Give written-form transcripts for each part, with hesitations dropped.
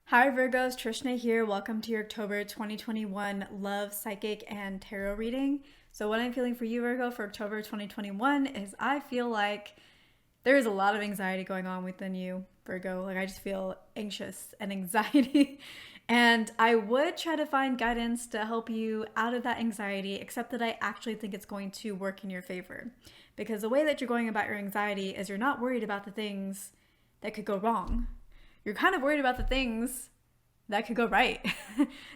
Hi Virgos, Trishna here. Welcome to your October 2021 Love, Psychic, and Tarot reading. So what I'm feeling for you, Virgo, for October 2021 is I feel like there is a lot of anxiety going on within you, Virgo. Like I just feel anxious and anxiety. And I would try to find guidance to help you out of that anxiety, except that I actually think it's going to work in your favor. Because the way that you're going about your anxiety is you're not worried about the things that could go wrong. You're kind of worried about the things that could go right.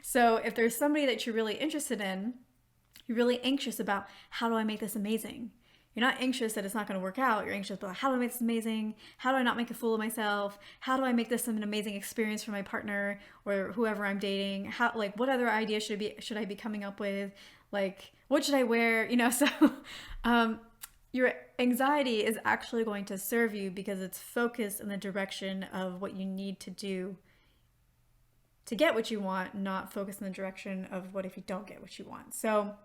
So if there's somebody that you're really interested in, you're really anxious about, how do I make this amazing? You're not anxious that it's not going to work out. You're anxious about, how do I make this amazing? How do I not make a fool of myself? How do I make this an amazing experience for my partner or whoever I'm dating? How, like, what other ideas should I be coming up with? Like, what should I wear? So your anxiety is actually going to serve you because it's focused in the direction of what you need to do to get what you want, not focused in the direction of what if you don't get what you want. So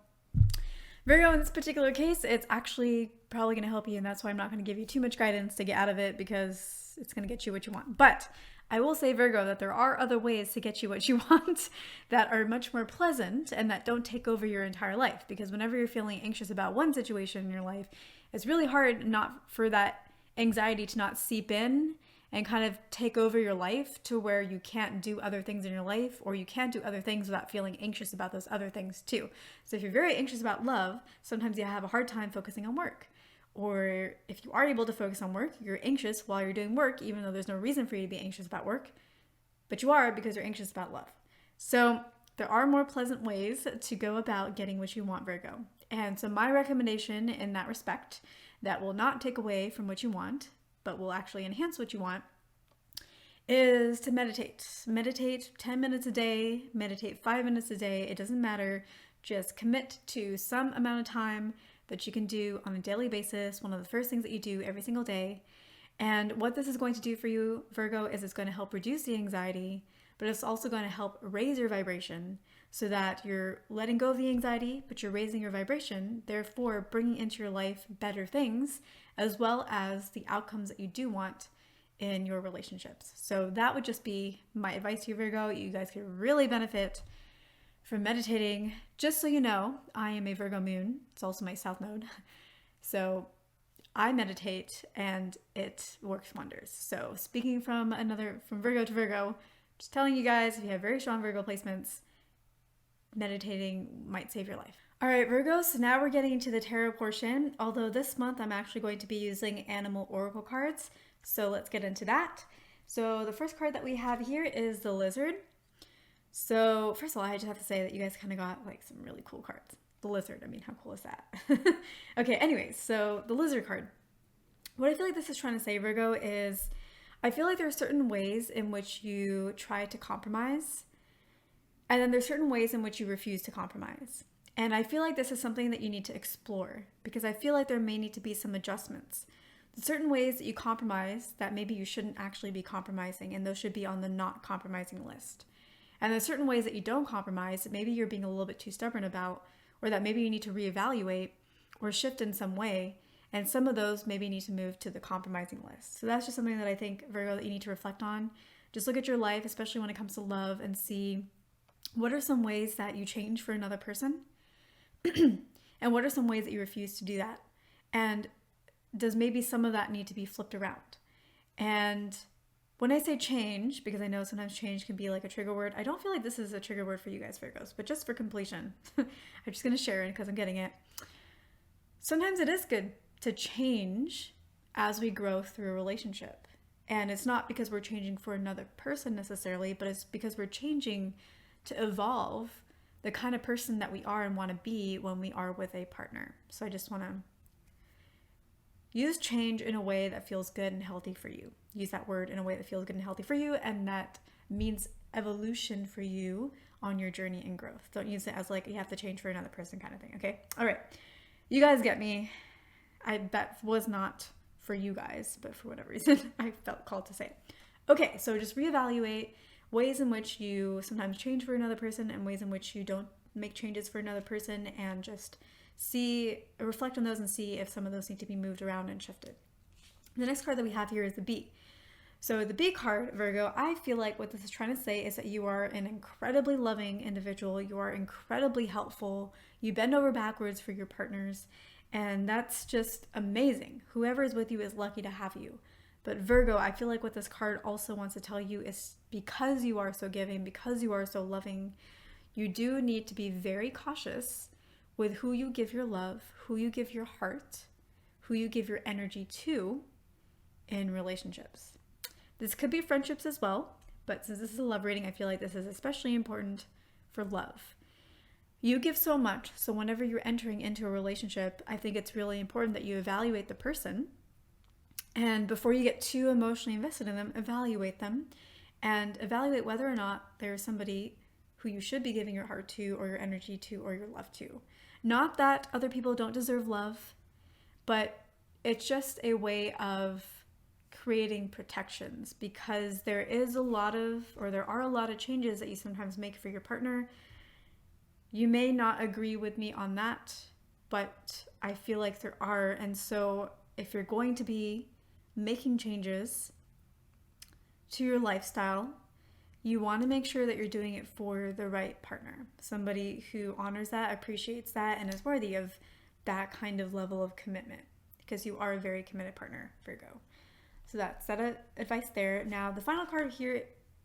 Virgo, in this particular case, it's actually probably going to help you, and that's why I'm not going to give you too much guidance to get out of it, because it's going to get you what you want. But I will say, Virgo, that there are other ways to get you what you want that are much more pleasant and that don't take over your entire life. Because whenever you're feeling anxious about one situation in your life, it's really hard not for that anxiety to not seep in and kind of take over your life to where you can't do other things in your life, or you can't do other things without feeling anxious about those other things too. So if you're very anxious about love, sometimes you have a hard time focusing on work. Or if you are able to focus on work, you're anxious while you're doing work, even though there's no reason for you to be anxious about work, but you are because you're anxious about love. So there are more pleasant ways to go about getting what you want, Virgo. And so my recommendation in that respect, that will not take away from what you want, but will actually enhance what you want, is to meditate. Meditate 10 minutes a day, meditate 5 minutes a day. It doesn't matter. Just commit to some amount of time that you can do on a daily basis, one of the first things that you do every single day. And what this is going to do for you, Virgo, is it's going to help reduce the anxiety, but it's also going to help raise your vibration so that you're letting go of the anxiety, but you're raising your vibration, therefore bringing into your life better things, as well as the outcomes that you do want in your relationships. So that would just be my advice to you, Virgo. You guys could really benefit from meditating. Just so you know, I am a Virgo moon. It's also my south node. So I meditate and it works wonders. So speaking from Virgo to Virgo, just telling you guys, if you have very strong Virgo placements, meditating might save your life. All right, Virgo, so now we're getting into the tarot portion. Although this month I'm actually going to be using animal oracle cards. So let's get into that. So the first card that we have here is the lizard. So first of all, I just have to say that you guys kind of got like some really cool cards. The lizard, I mean, how cool is that? Okay, anyways, so the lizard card. What I feel like this is trying to say, Virgo, is I feel like there are certain ways in which you try to compromise, and then there's certain ways in which you refuse to compromise. And I feel like this is something that you need to explore, because I feel like there may need to be some adjustments. There's certain ways that you compromise that maybe you shouldn't actually be compromising, and those should be on the not compromising list. And there's certain ways that you don't compromise that maybe you're being a little bit too stubborn about, or that maybe you need to reevaluate or shift in some way. And some of those maybe need to move to the compromising list. So that's just something that I think, Virgo, that you need to reflect on. Just look at your life, especially when it comes to love, and see what are some ways that you change for another person? And what are some ways that you refuse to do that? And does maybe some of that need to be flipped around? And when I say change, because I know sometimes change can be like a trigger word, I don't feel like this is a trigger word for you guys, Virgos, but just for completion, I'm just going to share it because I'm getting it. Sometimes it is good to change as we grow through a relationship. And it's not because we're changing for another person necessarily, but it's because we're changing to evolve the kind of person that we are and want to be when we are with a partner. So I just want to use change in a way that feels good and healthy for you. Use that word in a way that feels good and healthy for you, and that means evolution for you on your journey and growth. Don't use it as like you have to change for another person kind of thing, okay? All right. You guys get me. That was not for you guys, but for whatever reason, I felt called to say it. Okay, so just reevaluate ways in which you sometimes change for another person and ways in which you don't make changes for another person, and just reflect on those and see if some of those need to be moved around and shifted. The next card that we have here is the bee. So the B card, Virgo, I feel like what this is trying to say is that you are an incredibly loving individual. You are incredibly helpful. You bend over backwards for your partners. And that's just amazing. Whoever is with you is lucky to have you. But Virgo, I feel like what this card also wants to tell you is because you are so giving, because you are so loving, you do need to be very cautious with who you give your love, who you give your heart, who you give your energy to in relationships. This could be friendships as well, but since this is a love reading, I feel like this is especially important for love. You give so much, so whenever you're entering into a relationship, I think it's really important that you evaluate the person. And before you get too emotionally invested in them, evaluate them and evaluate whether or not there's somebody who you should be giving your heart to or your energy to or your love to. Not that other people don't deserve love, but it's just a way of creating protections, because there are a lot of changes that you sometimes make for your partner. You may not agree with me on that, but I feel like there are. And so if you're going to be making changes to your lifestyle, you want to make sure that you're doing it for the right partner, somebody who honors that, appreciates that, and is worthy of that kind of level of commitment, because you are a very committed partner, Virgo. So that's that advice there. Now, the final card here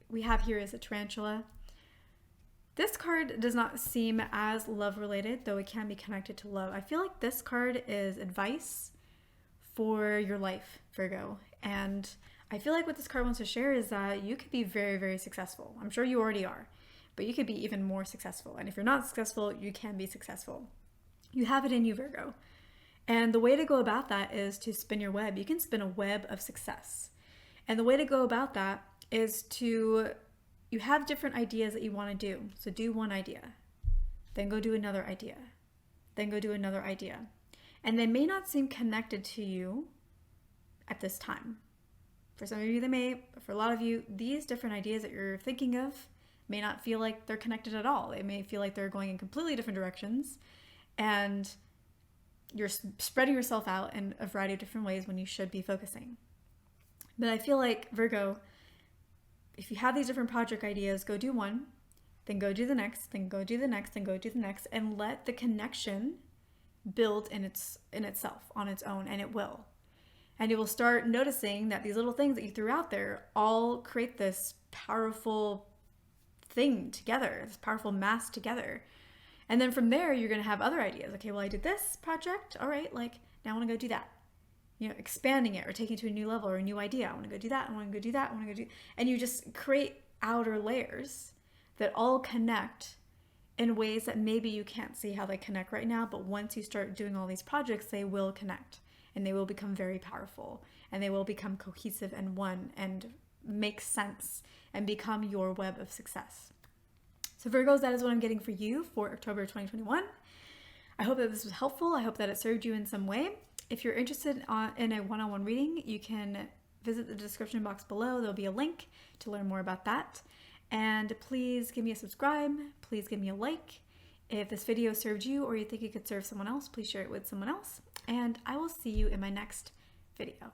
we have here is a tarantula. This card does not seem as love related, though it can be connected to love. I feel like this card is advice for your life, Virgo. And I feel like what this card wants to share is that you could be very, very successful. I'm sure you already are, but you could be even more successful. And if you're not successful, you can be successful. You have it in you, Virgo. And the way to go about that is to spin your web. You can spin a web of success. And the way to go about that is you have different ideas that you want to do. So do one idea, then go do another idea, then go do another idea. And they may not seem connected to you at this time. For some of you, they may, but for a lot of you, these different ideas that you're thinking of may not feel like they're connected at all. They may feel like they're going in completely different directions. And you're spreading yourself out in a variety of different ways when you should be focusing. But I feel like, Virgo, if you have these different project ideas, go do one, then go do the next, then go do the next, then go do the next, and let the connection build in itself on its own, and it will. And you will start noticing that these little things that you threw out there all create this powerful thing together, this powerful mass together. And then from there, you're going to have other ideas. Okay, well, I did this project. All right, like now I want to go do that. You know, expanding it or taking it to a new level or a new idea. I want to go do that. I want to go do that. I want to go do. And you just create outer layers that all connect in ways that maybe you can't see how they connect right now. But once you start doing all these projects, they will connect and they will become very powerful and they will become cohesive and one and make sense and become your web of success. So Virgos, that is what I'm getting for you for October 2021. I hope that this was helpful. I hope that it served you in some way. If you're interested in a one-on-one reading, you can visit the description box below. There'll be a link to learn more about that. And please give me a subscribe. Please give me a like. If this video served you or you think it could serve someone else, please share it with someone else. And I will see you in my next video.